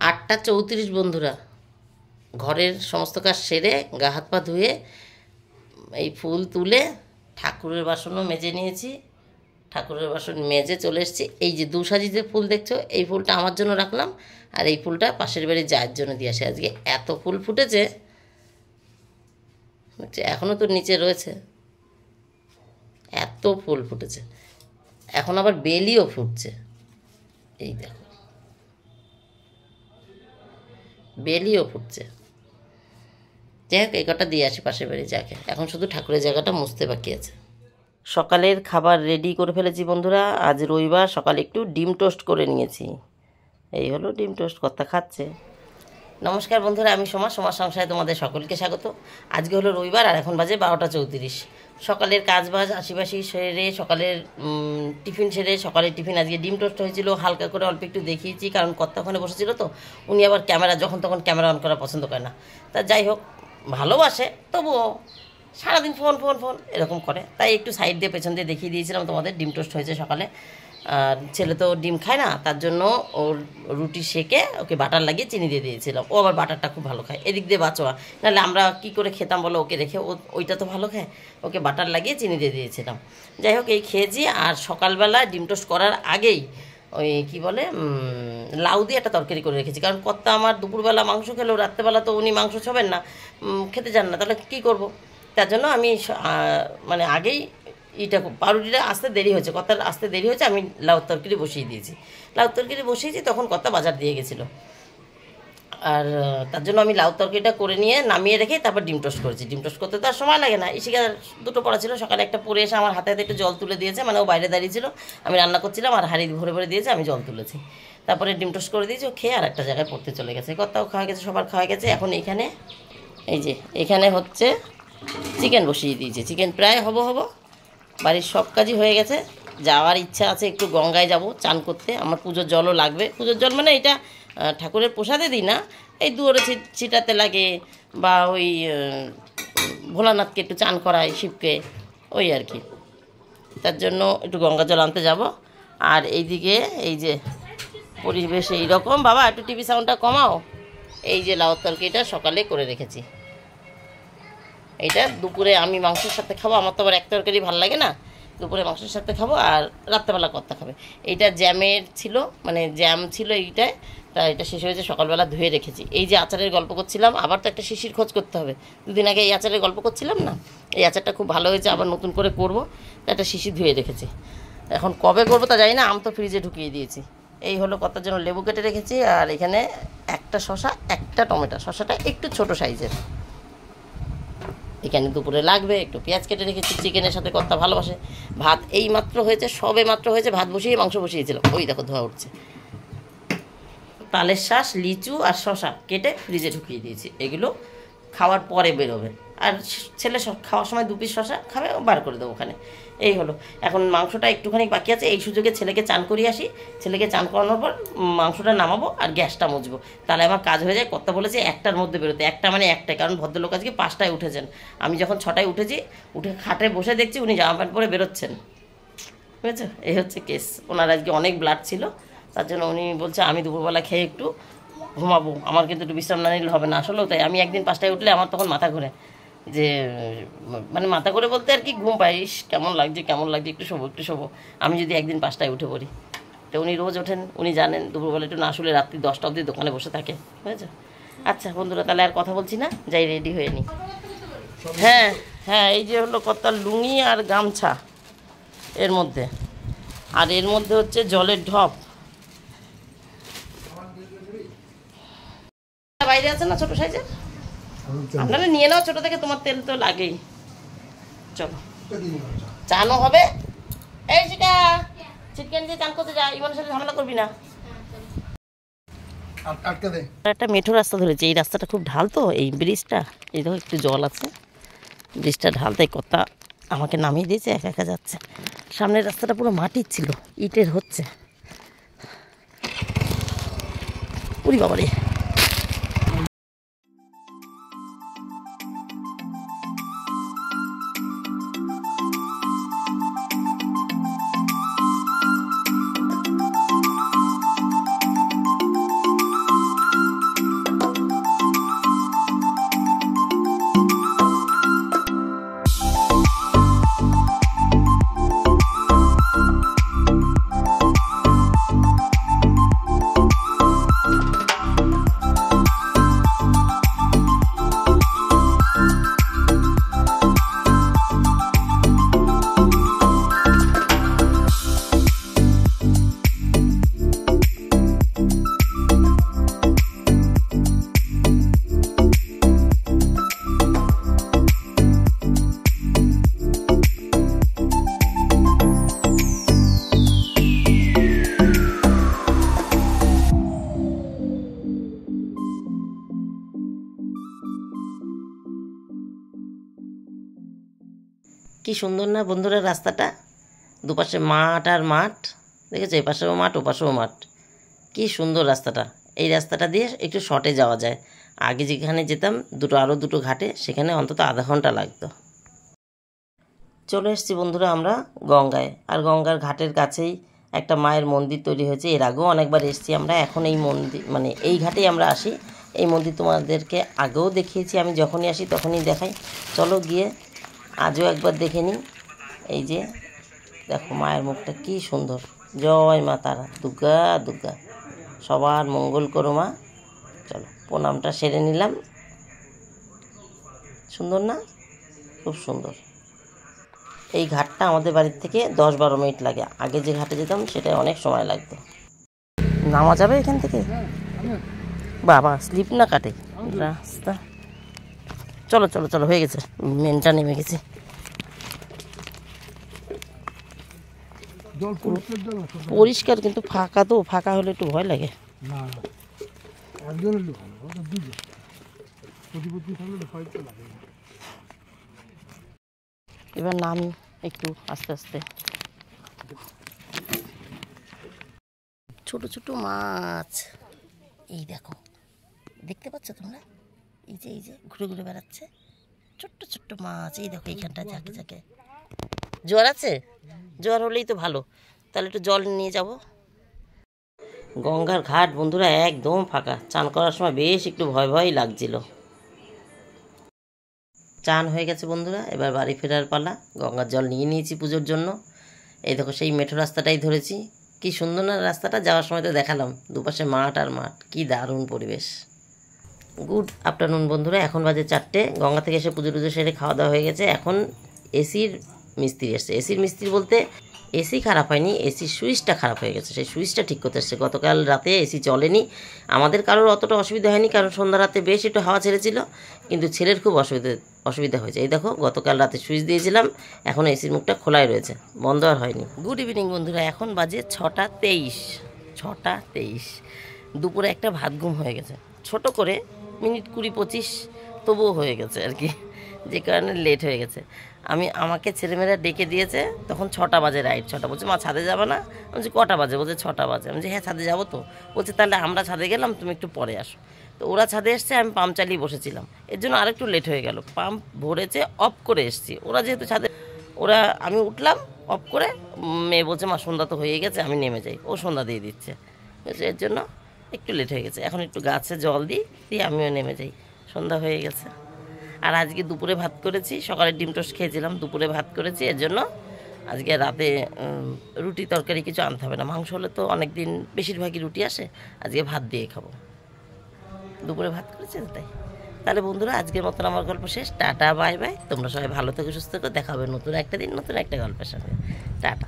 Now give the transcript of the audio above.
8:34 বন্ধুরা, ঘরের সমস্ত কাজ সেরে গা হাত পা ধুয়ে এই ফুল তুলে ঠাকুরের বাসনও মেজে নিয়েছি। ঠাকুরের বাসন মেজে চলে এসেছি। এই যে দুসাজি যে ফুল দেখছো, এই ফুলটা আমার জন্য রাখলাম, আর এই ফুলটা পাশের বাড়ির জায়ের জন্য দিয়ে আসে। আজকে এত ফুল ফুটেছে, এখনও তো নিচে রয়েছে, এত ফুল ফুটেছে। এখন আবার বেলিও ফুটছে, এই দেখো বেলিও ফুটছে। যাই হোক, এই কটা দিয়ে আসি পাশের বাড়ি যাকে। এখন শুধু ঠাকুরের জায়গাটা মুছতে বাকি আছে। সকালের খাবার রেডি করে ফেলেছি বন্ধুরা। আজ রবিবার, সকালে একটু ডিম টোস্ট করে নিয়েছি। এই হলো ডিম টোস্ট, কর্তা খাচ্ছে। নমস্কার বন্ধুরা, আমি সোমা সংসারে তোমাদের সকলকে স্বাগত। আজকে হলো রবিবার আর এখন বাজে 12:34। সকালের কাজবাজ আশিবাসি সেরে, সকালের টিফিন সেরে, সকালের টিফিন আজকে ডিম টোস্ট হয়েছিল। হালকা করে অল্প একটু দেখিয়েছি, কারণ কর্তা ওখানে বসেছিল তো, উনি আবার ক্যামেরা যখন তখন ক্যামেরা অন করা পছন্দ করে না। তা যাই হোক, ভালোবাসে, তবুও সারাদিন ফোন ফোন ফোন এরকম করে, তাই একটু সাইড দিয়ে পেছন দিয়ে দেখিয়ে দিয়েছিলাম তোমাদের ডিম টোস্ট হয়েছে সকালে। আর ছেলে তো ডিম খায় না, তার জন্য ওর রুটি সেকে ওকে বাটার লাগিয়ে চিনি দিয়ে দিয়েছিলাম। ও আবার বাটারটা খুব ভালো খায়, এদিক দিয়ে বাঁচোয়া, নাহলে আমরা কি করে খেতাম বলো ওকে রেখে, ওইটা তো ভালো খায়। ওকে বাটার লাগিয়ে চিনি দিয়ে দিয়েছিলাম। যাই হোক, এই খেয়েছি। আর সকালবেলা ডিম টোস্ট করার আগেই ওই কী বলে লাউ দিয়ে একটা তরকারি করে রেখেছি, কারণ কর্তা আমার দুপুরবেলা মাংস খেলেও রাত্রেবেলা তো উনি মাংস ছবেন না, খেতে চান না, তাহলে কী করব। তার জন্য আমি মানে আগেই পাউরুটিটা আসতে দেরি হয়েছে, কর্তার আসতে দেরি হয়েছে, আমি লাউ তরকারি বসিয়ে দিয়েছি। লাউ তরকারি বসিয়েছি, তখন কর্তা বাজার দিয়ে গেছিলো। আর তার জন্য আমি লাউ তরকারিটা করে নিয়ে নামিয়ে রেখে তারপর ডিম টোস্ট করেছি। ডিম টোস্ট করতে তো আর সময় লাগে না। ইশিকা দুটো পড়া ছিল, সকালে একটা পরে এসে আমার হাতে হাতে একটু জল তুলে দিয়েছে, মানে ও বাইরে দাঁড়িয়ে ছিল, আমি রান্না করছিলাম, আর হাঁড়ি ভরে ভরে দিয়েছে, আমি জল তুলেছি। তারপরে ডিম টোস্ট করে দিয়েছি, ও খেয়ে আর একটা জায়গায় পড়তে চলে গেছে। কর্তাও খাওয়া গেছে, সবার খাওয়া গেছে। এখন এইখানে এই যে এখানে হচ্ছে চিকেন বসিয়ে দিয়েছি। চিকেন প্রায় হবো বাড়ির সব কাজই হয়ে গেছে। যাওয়ার ইচ্ছা আছে, একটু গঙ্গায় যাব চান করতে। আমার পুজোর জলও লাগবে। পুজোর জল মানে এটা ঠাকুরের প্রসাদে দিই না, এই দুয়ারে ছিটাতে লাগে, বা ওই ভোলানাথকে একটু চান করায়, শিবকে, ওই আর কি। তার জন্য একটু গঙ্গা জল আনতে যাব। আর এইদিকে এই যে পরিবেশ এইরকম। বাবা একটু টিভি সাউন্ডটা কমাও। এই যে লাউ তরকারিটা সকালে করে রেখেছি, এইটা দুপুরে আমি মাংসের সাথে খাবো। আমার তো আবার এক তরকারি ভালো লাগে না, দুপুরে মাংসের সাথে খাবো, আর রাত্রেবেলা কর্তা খাবে। এইটা জ্যামের ছিল, মানে জ্যাম ছিল এইটায়, তা এটা শেষ হয়েছে, সকালবেলা ধুয়ে রেখেছি। এই যে আচারের গল্প করছিলাম, আবার তো একটা শিশির খোঁজ করতে হবে। দুদিন আগে এই আচারের গল্প করছিলাম না, এই আচারটা খুব ভালো হয়েছে, আবার নতুন করে করবো। তা একটা শিশির ধুয়ে রেখেছি, এখন কবে করবো তা জানি না। আম তো ফ্রিজে ঢুকিয়ে দিয়েছি। এই হলো কর্তার জন্য লেবু কেটে রেখেছি, আর এখানে একটা শশা, একটা টমেটো। শশাটা একটু ছোটো সাইজের, এখানে দুপুরে লাগবে। একটু পেঁয়াজ কেটে রেখেছি, চিকেনের সাথে কর্তা ভালোবাসে। ভাত এই মাত্র হয়েছে, সবে মাত্র হয়েছে, ভাত বসিয়ে মাংস বসিয়েছিলাম, ওই দেখো ধোয়া উঠছে। তালের শাঁস, লিচু আর শশা কেটে ফ্রিজে ঢুকিয়ে দিয়েছি, এগুলো খাওয়ার পরে বেরোবে। আর ছেলে খাওয়ার সময় 2 পিস শশা খাবে, বার করে দেবো ওখানে। এই হলো, এখন মাংসটা একটুখানি বাকি আছে। এই সুযোগে ছেলেকে চান করিয়ে আসি। ছেলেকে চান করানোর পর মাংসটা নামাবো আর গ্যাসটা মুছবো, তাহলে আমার কাজ হয়ে যায়। কর্তা বলেছে 1টার মধ্যে বেরোতে, 1টা মানে 1টায়, কারণ ভদ্রলোক আজকে 5টায় উঠেছেন। আমি যখন 6টায় উঠেছি, উঠে খাটে বসে দেখছি উনি জামা প্যান্ট পরে বেরোচ্ছেন, বুঝেছো? এই হচ্ছে কেস। ওনার আজকে অনেক ব্লাড ছিল, তার জন্য উনি বলছে আমি দুপুরবেলা খেয়ে একটু ঘুমাবো, আমার কিন্তু একটু বিশ্রাম না নিলে হবে না। আসলেও তাই, আমি একদিন 5টায় উঠলে আমার তখন মাথা ঘুরে, যে মানে মাথা ঘুরে বলতে আর কি, ঘুম পাইস, কেমন লাগছে একটু শোবো। আমি যদি একদিন 5টায় উঠে পড়ি, তো উনি রোজ ওঠেন, উনি জানেন দুপুরবেলা একটু না শুলে রাত্রি 10টা অবধি দোকানে বসে থাকে, বুঝেছো? আচ্ছা বন্ধুরা, তাহলে আর কথা বলছি না, যাই রেডি হয়ে নি। হ্যাঁ হ্যাঁ, এই যে হলো কর্তার লুঙ্গি আর গামছা এর মধ্যে, আর এর মধ্যে হচ্ছে জলের ঢপ। বাইরে আছে না ছোট সাইজের, আপনারা নিয়ে নাও ছোট থেকে, তোমার তেল তো লাগেই। চলো, চানও হবে। এই সেটা চিকেন দিয়ে চান করতে যা, ইমনের সাথে ঝামেলা করবি না। একটা মেঠো রাস্তা ধরেছে, এই রাস্তাটা খুব ঢাল তো, এই ব্রিজটা, এই দেখো একটু জল আছে, ব্রিজটা ঢাল, তাই কর্তা আমাকে নামিয়ে দিয়েছে, একা একা যাচ্ছে। সামনের রাস্তাটা পুরো মাটির ছিল, ইটের হচ্ছে। উরি বাবারে, কি সুন্দর না বন্ধুরা রাস্তাটা, দুপাশে মাঠ আর মাঠ, দেখেছো এই পাশেও মাঠ ও পাশেও মাঠ, কি সুন্দর রাস্তাটা। এই রাস্তাটা দিয়ে একটু শর্টে যাওয়া যায়। আগে যেখানে যেতাম আরও দুটো ঘাটে, সেখানে অন্তত আধা ঘন্টা লাগতো। চলে এসেছি বন্ধুরা আমরা গঙ্গায়, আর গঙ্গার ঘাটের কাছেই একটা মায়ের মন্দির তৈরি হয়েছে। এর আগেও অনেকবার এসেছি আমরা, এখন এই মন্দির মানে এই ঘাটেই আমরা আসি। এই মন্দির তোমাদেরকে আগেও দেখিয়েছি, আমি যখনই আসি তখনই দেখাই। চলো গিয়ে আজও একবার দেখে নিই। এই যে দেখো মায়ের মুখটা কি সুন্দর। জয় মা তারা, দুর্গা দুর্গা, সবার মঙ্গল করো মা। চলো প্রণামটা সেরে নিলাম। সুন্দর না, খুব সুন্দর। এই ঘাটটা আমাদের বাড়ির থেকে 10-12 মিনিট লাগে। আগে যে ঘাটে যেতাম সেটাই অনেক সময় লাগতো। নামা যাবে এখান থেকে? বাবা স্লিপ না কাটে রাস্তা। চলো চলো চলো, হয়ে গেছে, মেনটা নেমে গেছে। পরিষ্কার কিন্তু ফাঁকা, তো ফাঁকা হলে একটু ভয় লাগে। এবার নামি একটু আস্তে আস্তে। ছোট ছোট মাছ, এই দেখো, দেখতে পাচ্ছ তোমরা? এই যে ঘুরে ঘুরে বেড়াচ্ছে ছোট্ট ছোট্ট মাছ। এই দেখো এইখানটা ঝাঁকে ঝাঁকে। জোয়ার আছে? জোয়ার হলেই তো ভালো, তাহলে একটু জল নিয়ে যাব। গঙ্গার ঘাট বন্ধুরা একদম ফাঁকা। চান করার সময় বেশ একটু ভয় ভয় লাগছিল। চান হয়ে গেছে বন্ধুরা, এবার বাড়ি ফেরার পালা। গঙ্গার জল নিয়ে নিয়েছি পুজোর জন্য। এই দেখো সেই মেঠো রাস্তাটাই ধরেছি। কি সুন্দর না রাস্তাটা, যাওয়ার সময় তো দেখালাম, দুপাশে মাঠ আর মাঠ, কি দারুণ পরিবেশ। গুড আফটারনুন বন্ধুরা, এখন বাজে 4টে। গঙ্গা থেকে এসে পুজো টুজো সেরে খাওয়া দাওয়া হয়ে গেছে। এখন এসির মিস্ত্রি এসছে। এসির মিস্ত্রি বলতে এসি খারাপ হয়নি, এসির সুইচটা খারাপ হয়ে গেছে, সেই সুইচটা ঠিক করতে এসছে। গতকাল রাতে এসি চলেনি, আমাদের কারোর অতটা অসুবিধা হয়নি, কারণ সন্ধ্যা রাতে বেশ একটু হাওয়া ছেড়েছিল, কিন্তু ছেলের খুব অসুবিধা হয়েছে। এই দেখো গতকাল রাতে সুইচ দিয়েছিলাম, এখন এসির মুখটা খোলাই রয়েছে, বন্ধ আর হয়নি। গুড ইভিনিং বন্ধুরা, এখন বাজে 6টা 23। দুপুরে একটা ভাত ঘুম হয়ে গেছে, ছোট করে, মিনিট 20-25, তবুও হয়ে গেছে আর কি, যে কারণে লেট হয়ে গেছে। আমাকে ছেলেমেয়েরা ডেকে দিয়েছে, তখন 6টা বাজে, রাইট 6টা। বলছে মা ছাদে যাবে না? বলছি কটা বাজে? বলছে 6টা বাজে। আমি বলছি হ্যাঁ ছাদে যাবো তো। বলছে তাহলে আমরা ছাদে গেলাম, তুমি একটু পরে আসো। তো ওরা ছাদে এসছে, আমি পাম্প চালিয়ে বসেছিলাম, এর জন্য আরেকটু লেট হয়ে গেল। পাম্প ভরেছে, অফ করে এসছি, ওরা যেহেতু ছাদে, আমি উঠলাম অফ করে। মেয়ে বলছে মা সন্ধ্যা তো হয়ে গেছে, আমি নেমে যাই। ও সন্ধ্যা দিয়ে দিচ্ছে, এর জন্য একটু লেট হয়ে গেছে। এখন একটু গাছে জল দিয়ে আমিও নেমে যাই, সন্ধ্যা হয়ে গেছে। আর আজকে দুপুরে ভাত করেছি, সকালে ডিম টোস্ট খেয়েছিলাম, দুপুরে ভাত করেছি, এর জন্য আজকে রাতে রুটি তরকারি কিছু আনতে হবে না। মাংস হলে তো অনেক দিন বেশিরভাগই রুটি আসে, আজকে ভাত দিয়ে খাবো। দুপুরে ভাত করেছি তাই। তাহলে বন্ধুরা আজকের মতন আমার গল্প শেষ। টাটা বাই বাই, তোমরা সবাই ভালো থেকো, সুস্থ থেকো, দেখা হবে নতুন একটা দিন নতুন একটা গল্পের সঙ্গে। টাটা।